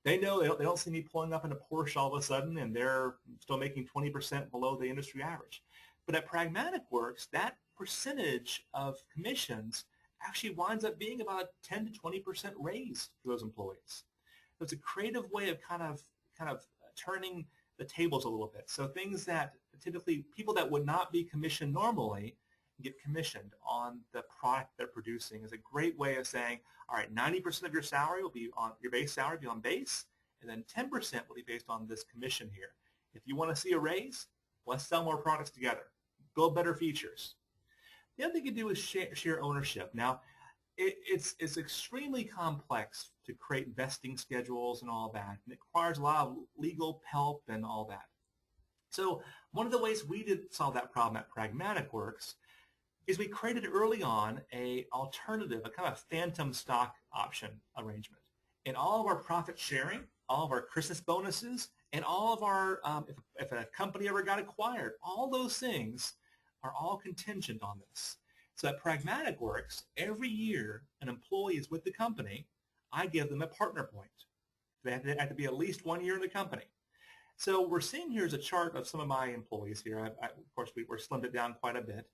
They know they don't see me pulling up in a Porsche all of a sudden and they're still making 20% below the industry average. But at Pragmatic Works, that percentage of commissions actually winds up being about a 10 to 20% raise for those employees. So it's a creative way of kind of turning the tables a little bit. So things that typically people that would not be commissioned normally get commissioned on the product they're producing is a great way of saying, all right, 90% of your salary will be on your base salary, be on base, and then 10% will be based on this commission here. If you want to see a raise, let's sell more products together, build better features. The other thing you do is share ownership. Now, it's extremely complex to create vesting schedules and all that, and it requires a lot of legal help and all that. So one of the ways we did solve that problem at Pragmatic Works is we created early on a alternative, a kind of phantom stock option arrangement. In all of our profit sharing, all of our Christmas bonuses, and all of our, if a company ever got acquired, all those things are all contingent on this. So at Pragmatic Works, every year an employee is with the company, I give them a partner point. They have to be at least 1 year in the company. So what we're seeing here is a chart of some of my employees here. Of course, we're slimmed it down quite a bit.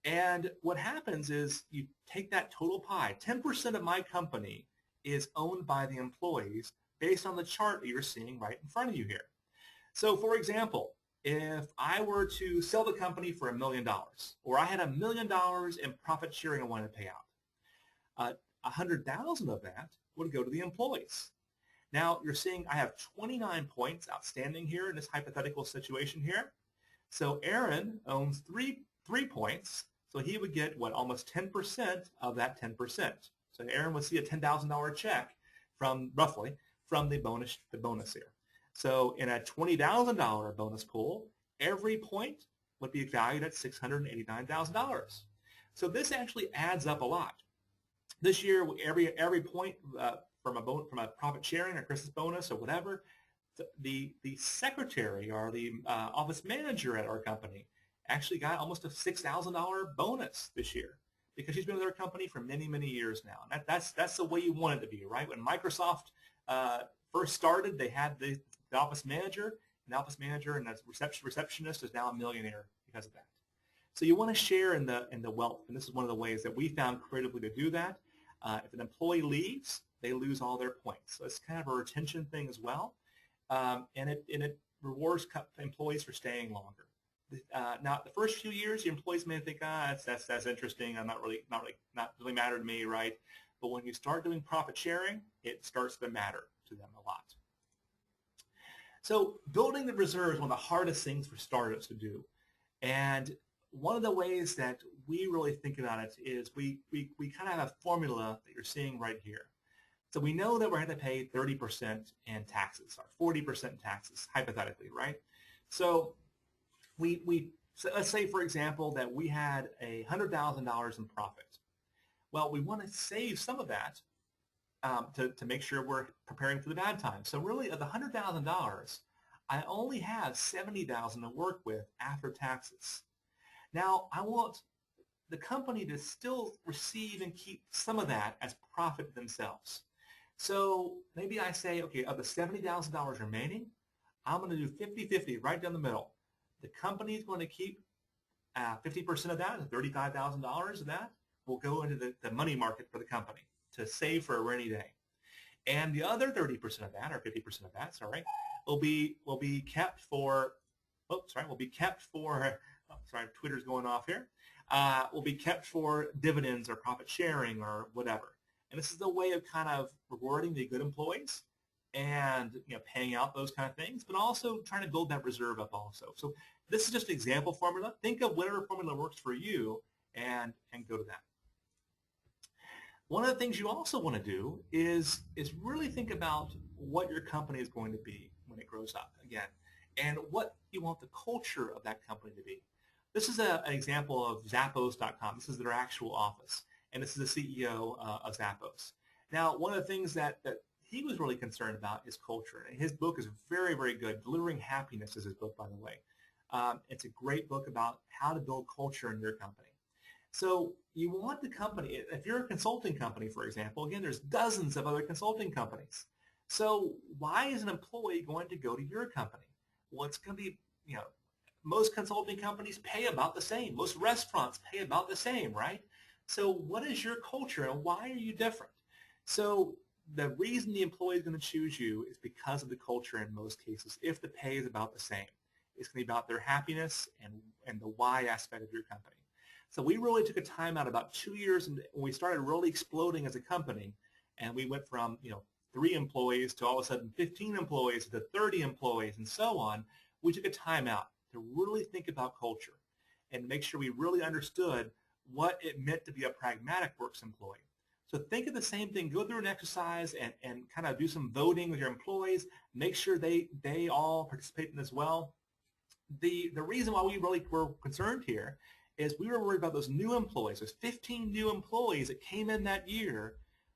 And what happens is you take that total pie. 10% of my company is owned by the employees based on the chart that you're seeing right in front of you here. So for example, if I were to sell the company for $1 million, or I had $1 million in profit sharing I wanted to pay out, 100,000 of that would go to the employees. Now you're seeing I have 29 points outstanding here in this hypothetical situation here. So Aaron owns three points, so he would get what, almost 10% of that 10%. So Aaron would see a $10,000 check from roughly from the bonus here. So in a $20,000 bonus pool, every point would be valued at $689,000. So this actually adds up a lot. This year, every point from a profit sharing or Christmas bonus or whatever, the secretary or the office manager at our company actually got almost a $6,000 bonus this year because she's been with our company for many, many years now. And that's the way you want it to be, right? When Microsoft first started, they had the office manager, and the office manager and the receptionist is now a millionaire because of that. So you want to share in the wealth, and this is one of the ways that we found creatively to do that. If an employee leaves, they lose all their points. So it's kind of a retention thing as well, and it rewards employees for staying longer. Now, the first few years, the employees may think, that's interesting. Not really matter to me, right? But when you start doing profit sharing, it starts to matter to them a lot. So building the reserve is one of the hardest things for startups to do. And one of the ways that we really think about it is we kind of have a formula that you're seeing right here. So we know that we're going to pay 30% in taxes, or 40% in taxes, hypothetically, right? So so let's say, for example, that we had $100,000 in profit. Well, we want to save some of that to make sure we're preparing for the bad times. So really, of the $100,000, I only have $70,000 to work with after taxes. Now, I want the company to still receive and keep some of that as profit themselves. So maybe I say, okay, of the $70,000 remaining, I'm going to do 50-50 right down the middle. The company is going to keep 50% of that, $35,000 of that will go into the money market for the company to save for a rainy day. And the other 30% of that, or 50% of that, sorry, will be kept for, Twitter's going off here, will be kept for dividends or profit sharing or whatever. And this is a way of kind of rewarding the good employees and paying out those kind of things, but also trying to build that reserve up also. So this is just an example formula. Think of whatever formula works for you and go to that. One of the things you also want to do is really think about what your company is going to be when it grows up again, and what you want the culture of that company to be. This is an example of Zappos.com. This is their actual office, and this is the CEO of Zappos. Now, one of the things that he was really concerned about is culture. And his book is very, very good. Delivering Happiness is his book, by the way. It's a great book about how to build culture in your company. So you want the company, if you're a consulting company, for example, again, there's dozens of other consulting companies. So why is an employee going to go to your company? Well, it's going to be, most consulting companies pay about the same. Most restaurants pay about the same, right? So what is your culture and why are you different? So the reason the employee is going to choose you is because of the culture in most cases, if the pay is about the same. It's going to be about their happiness and the why aspect of your company. So we really took a time out about 2 years when we started really exploding as a company, and we went from 3 employees to all of a sudden 15 employees to 30 employees and so on. We took a time out to really think about culture and make sure we really understood what it meant to be a Pragmatic Works employee. So think of the same thing. Go through an exercise and kind of do some voting with your employees. Make sure they all participate in this well. The reason why we really were concerned here is we were worried about those new employees. Those 15 new employees that came in that year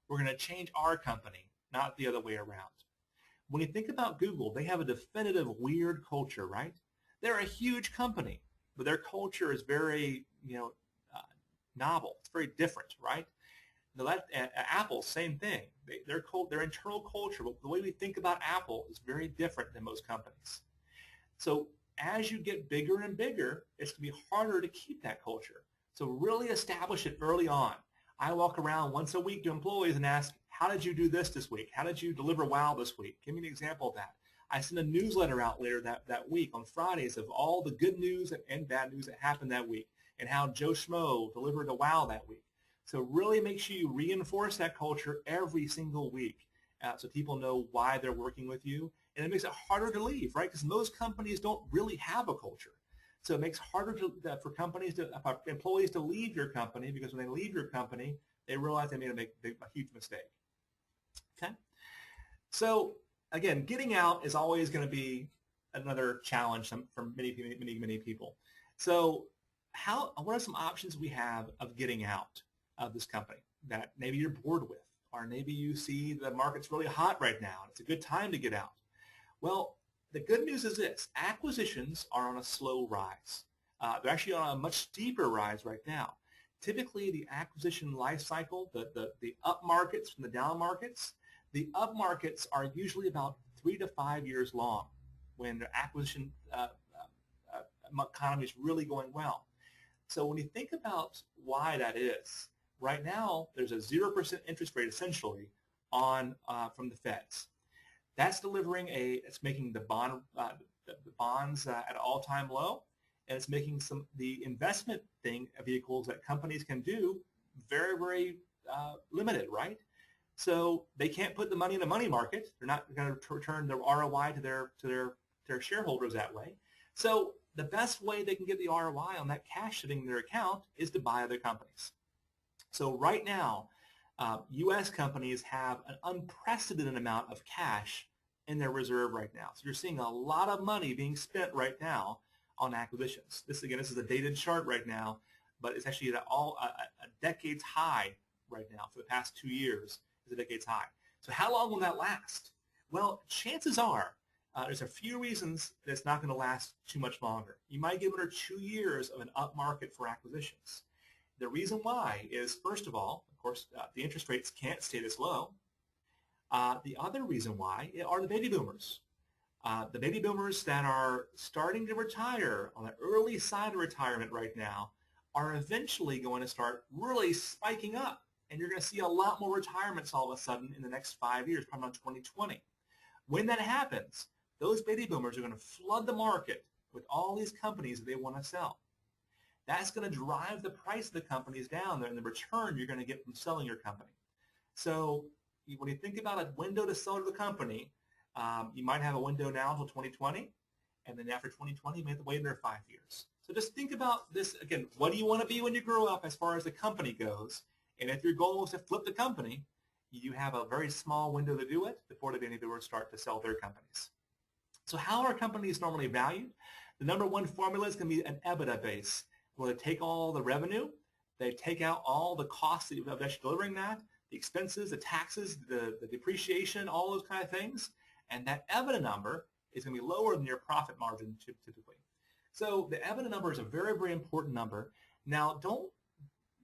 were going to change our company, not the other way around. When you think about Google, they have a definitive weird culture, right? They're a huge company, but their culture is very, novel. It's very different, right? Now Apple, same thing. Their internal culture, the way we think about Apple is very different than most companies. So as you get bigger and bigger, it's going to be harder to keep that culture. So really establish it early on. I walk around once a week to employees and ask, how did you do this week? How did you deliver WOW this week? Give me an example of that. I send a newsletter out later that week on Fridays of all the good news and bad news that happened that week and how Joe Schmo delivered a WOW that week. So really make sure you reinforce that culture every single week so people know why they're working with you. And it makes it harder to leave, right? Because most companies don't really have a culture. So it makes it harder for employees to leave your company, because when they leave your company, they realize they made a huge mistake. Okay? So again, getting out is always going to be another challenge for many people. So what are some options we have of getting out of this company that maybe you're bored with, or maybe you see the market's really hot right now and it's a good time to get out? Well, the good news is this: acquisitions are on a slow rise. They're actually on a much steeper rise right now. Typically, the acquisition life cycle, the up markets from the down markets, the up markets are usually about 3 to 5 years long when the acquisition economy is really going well. So when you think about why that is, right now there's a 0% interest rate essentially on from the Feds. That's delivering it's making the bonds at an all-time low, and it's making the investment vehicles that companies can do very, very limited, right? So they can't put the money in the money market. They're not going to return their ROI to their shareholders that way. So the best way they can get the ROI on that cash sitting in their account is to buy other companies. So right now, U.S. companies have an unprecedented amount of cash in their reserve right now. So you're seeing a lot of money being spent right now on acquisitions. This is a dated chart right now, but it's actually at a decade's high right now. For the past 2 years is a decade's high. So how long will that last? Well, chances are there's a few reasons that it's not going to last too much longer. You might get 1 or 2 years of an up market for acquisitions. The reason why is, first of all, of course, the interest rates can't stay this low. The other reason why are the baby boomers. The baby boomers that are starting to retire on the early side of retirement right now are eventually going to start really spiking up. And you're going to see a lot more retirements all of a sudden in the next 5 years, probably around 2020. When that happens, those baby boomers are going to flood the market with all these companies that they want to sell. That's going to drive the price of the companies down and the return you're going to get from selling your company. So when you think about a window to sell to the company, you might have a window now until 2020, and then after 2020, you may have to wait another 5 years. So just think about this again. What do you want to be when you grow up as far as the company goes? And if your goal is to flip the company, you have a very small window to do it before the baby boomers start to sell their companies. So how are companies normally valued? The number one formula is going to be an EBITDA base, where they take all the revenue, they take out all the costs of actually delivering that, the expenses, the taxes, the depreciation, all those kind of things, and that EBITDA number is going to be lower than your profit margin typically. So the EBITDA number is a very, very important number. Now,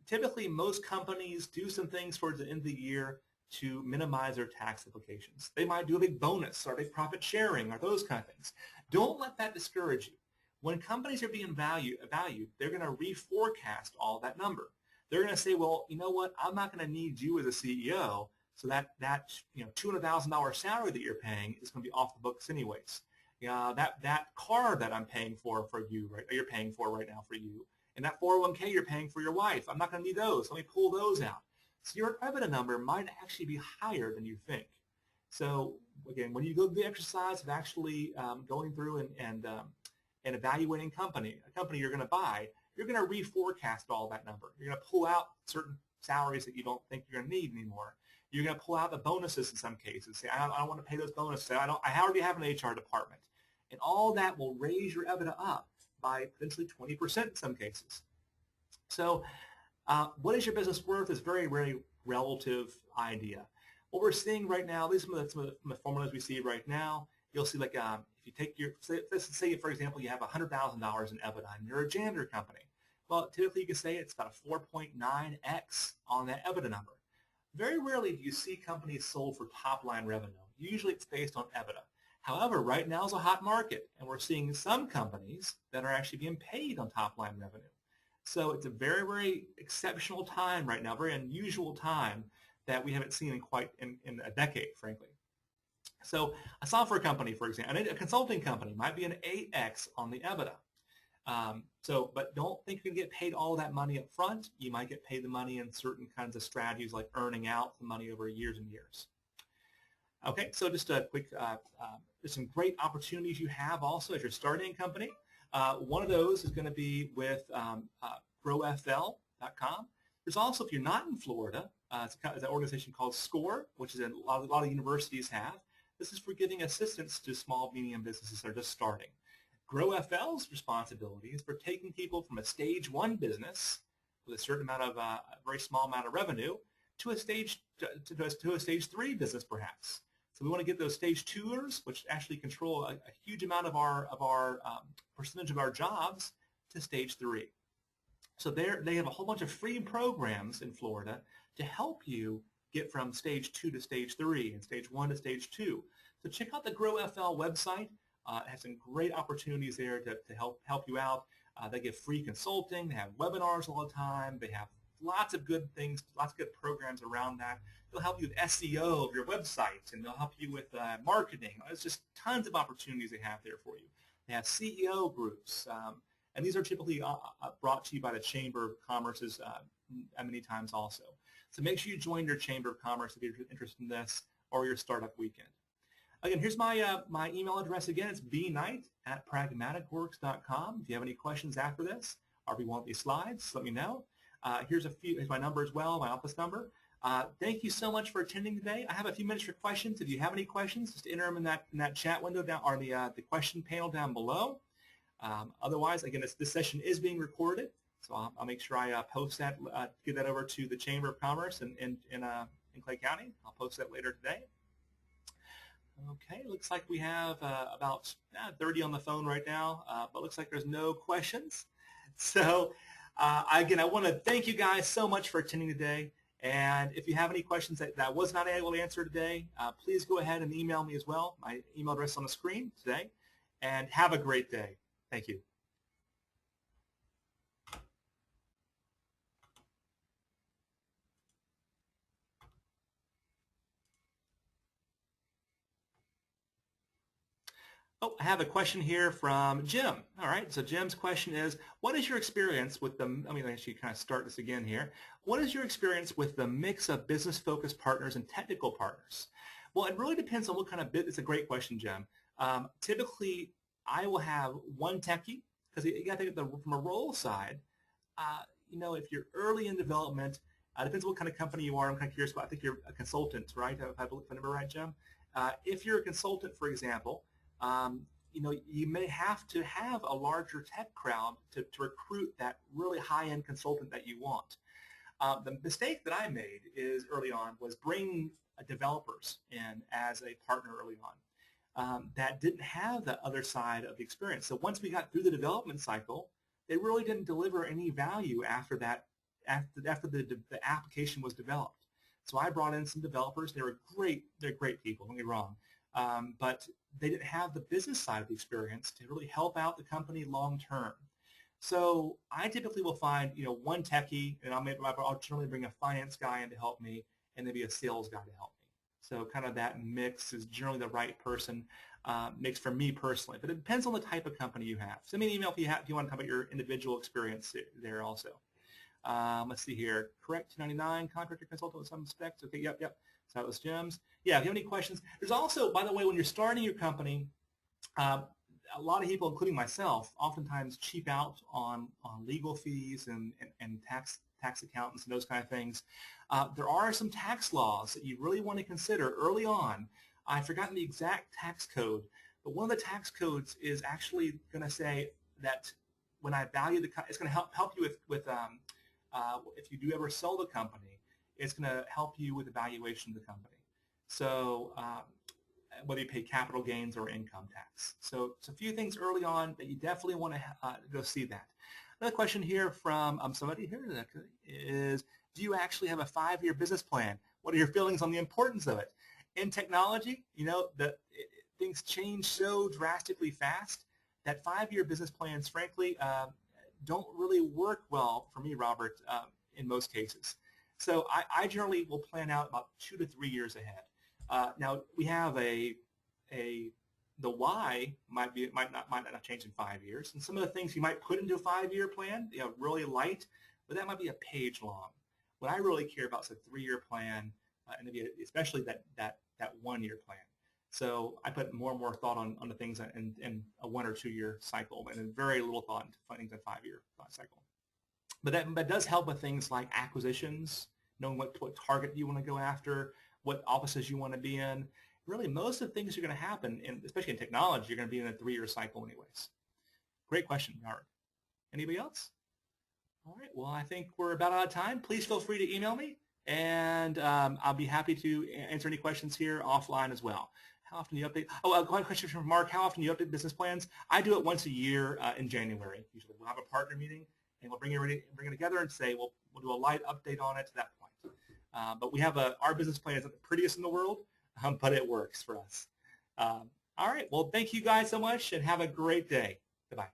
typically most companies do some things towards the end of the year to minimize their tax implications. They might do a big bonus or a big profit sharing or those kind of things. Don't let that discourage you. When companies are being valued, they're going to reforecast all that number. They're going to say, well, you know what? I'm not going to need you as a CEO, so that $200,000 salary that you're paying is going to be off the books anyways. That car that I'm paying for you, right? Or you're paying for right now for you, and that 401k you're paying for your wife, I'm not going to need those. Let me pull those out. So your EBITDA number might actually be higher than you think. So again, when you go through the exercise of actually going through and evaluating a company you're going to buy, you're going to reforecast all that number. You're going to pull out certain salaries that you don't think you're going to need anymore. You're going to pull out the bonuses in some cases. Say, I don't want to pay those bonuses. I already have an HR department. And all that will raise your EBITDA up by potentially 20% in some cases. So what is your business worth is very, very relative idea. What we're seeing right now, these are some of the formulas we see right now. You'll see like if you take let's say for example you have $100,000 in EBITDA and you're a janitor company. Well, typically you can say it's about a 4.9x on that EBITDA number. Very rarely do you see companies sold for top-line revenue. Usually it's based on EBITDA. However, right now is a hot market, and we're seeing some companies that are actually being paid on top-line revenue. So it's a very, very exceptional time right now, very unusual time that we haven't seen in a decade, frankly. So a software company, for example, a consulting company might be an 8x on the EBITDA. But don't think you're going to get paid all that money up front. You might get paid the money in certain kinds of strategies like earning out the money over years and years. Okay, so just a quick, there's some great opportunities you have also as you're starting a company. One of those is going to be with growfl.com. There's also, if you're not in Florida, it's an organization called SCORE, which is a lot of universities have. This is for giving assistance to small, medium businesses that are just starting. Grow FL's responsibility is for taking people from a stage 1 business with a certain amount of, a very small amount of revenue to a stage to a stage 3 business perhaps. So we want to get those stage 2ers, which actually control a huge amount of our percentage of our jobs, to stage 3. So they have a whole bunch of free programs in Florida to help you get from stage 2 to stage 3 and stage 1 to stage 2. So check out the Grow FL website. It has some great opportunities there to help you out. They give free consulting. They have webinars all the time. They have lots of good things, lots of good programs around that. They'll help you with SEO of your website, and they'll help you with marketing. There's just tons of opportunities they have there for you. They have CEO groups, and these are typically brought to you by the Chamber of Commerce's many times also. So make sure you join your Chamber of Commerce if you're interested in this, or your startup weekend. Again, here's my my email address again. It's bknight@pragmaticworks.com. If you have any questions after this, or if you want these slides, let me know. Here's my number as well, my office number. Thank you so much for attending today. I have a few minutes for questions. If you have any questions, just enter them in that chat window down, or the question panel down below. Otherwise, again, this session is being recorded, so I'll make sure I post that, get that over to the Chamber of Commerce in Clay County. I'll post that later today. Okay, looks like we have about 30 on the phone right now, but looks like there's no questions. So again, I want to thank you guys so much for attending today. And if you have any questions that I was not able to answer today, please go ahead and email me as well. My email address on the screen today. And have a great day. Thank you. Oh, I have a question here from Jim. All right, so Jim's question is, what is your experience with the, let me actually kind of start this again here. What is your experience with the mix of business-focused partners and technical partners? Well, it really depends on what kind of business. It's a great question, Jim. Typically, I will have one techie, because you got to think from a role side, you know, if you're early in development, depends what kind of company you are. I'm kind of curious about, I think you're a consultant, right? If I remember right, Jim? If you're a consultant, for example, you know, you may have to have a larger tech crowd to recruit that really high-end consultant that you want. The mistake that I made is early on was bringing developers in as a partner early on that didn't have the other side of the experience. So once we got through the development cycle, they really didn't deliver any value after that, after the application was developed. So I brought in some developers. They were great. They're great people, don't get me wrong. But they didn't have the business side of the experience to really help out the company long term. So I typically will find, you know, one techie, and I'll generally bring a finance guy in to help me, and maybe a sales guy to help me. So kind of that mix is generally the right person mix for me personally. But it depends on the type of company you have. Send me an email if you want to talk about your individual experience there also. Let's see here. Correct 299 contractor consultant with some specs. Okay, yep. So that was Jim's. Yeah, if you have any questions. There's also, by the way, when you're starting your company, a lot of people, including myself, oftentimes cheap out on legal fees and tax accountants and those kind of things. There are some tax laws that you really want to consider early on. I've forgotten the exact tax code, but one of the tax codes is actually going to say that when I value the, it's going to help you with if you do ever sell the company, it's going to help you with the valuation of the company. So whether you pay capital gains or income tax. So it's a few things early on that you definitely want to go see that. Another question here from somebody here is, do you actually have a 5-year business plan? What are your feelings on the importance of it? In technology, you know, things change so drastically fast that 5-year business plans, frankly, don't really work well for me, Robert, in most cases. So I generally will plan out about 2 to 3 years ahead. Now we have the why might not change in 5 years, and some of the things you might put into a 5-year plan, you know, really light, but that might be a page long. What I really care about is a 3-year plan, and maybe especially that 1-year plan. So I put more and more thought on the things in a 1 or 2 year cycle, and very little thought into things in a 5-year cycle. But that does help with things like acquisitions, knowing what target you want to go after, what offices you want to be in. really most of the things are going to happen, especially in technology, you're going to be in a 3-year cycle anyways. Great question, Howard. Anybody else? All right, well, I think we're about out of time. Please feel free to email me, and I'll be happy to answer any questions here offline as well. How often do you update? Oh, one question from Mark. How often do you update business plans? I do it once a year in January. Usually we'll have a partner meeting, and we'll bring it together and say we'll do a light update on it to that point. But we have our business plan isn't the prettiest in the world, but it works for us. All right, well, thank you guys so much, and have a great day. Goodbye.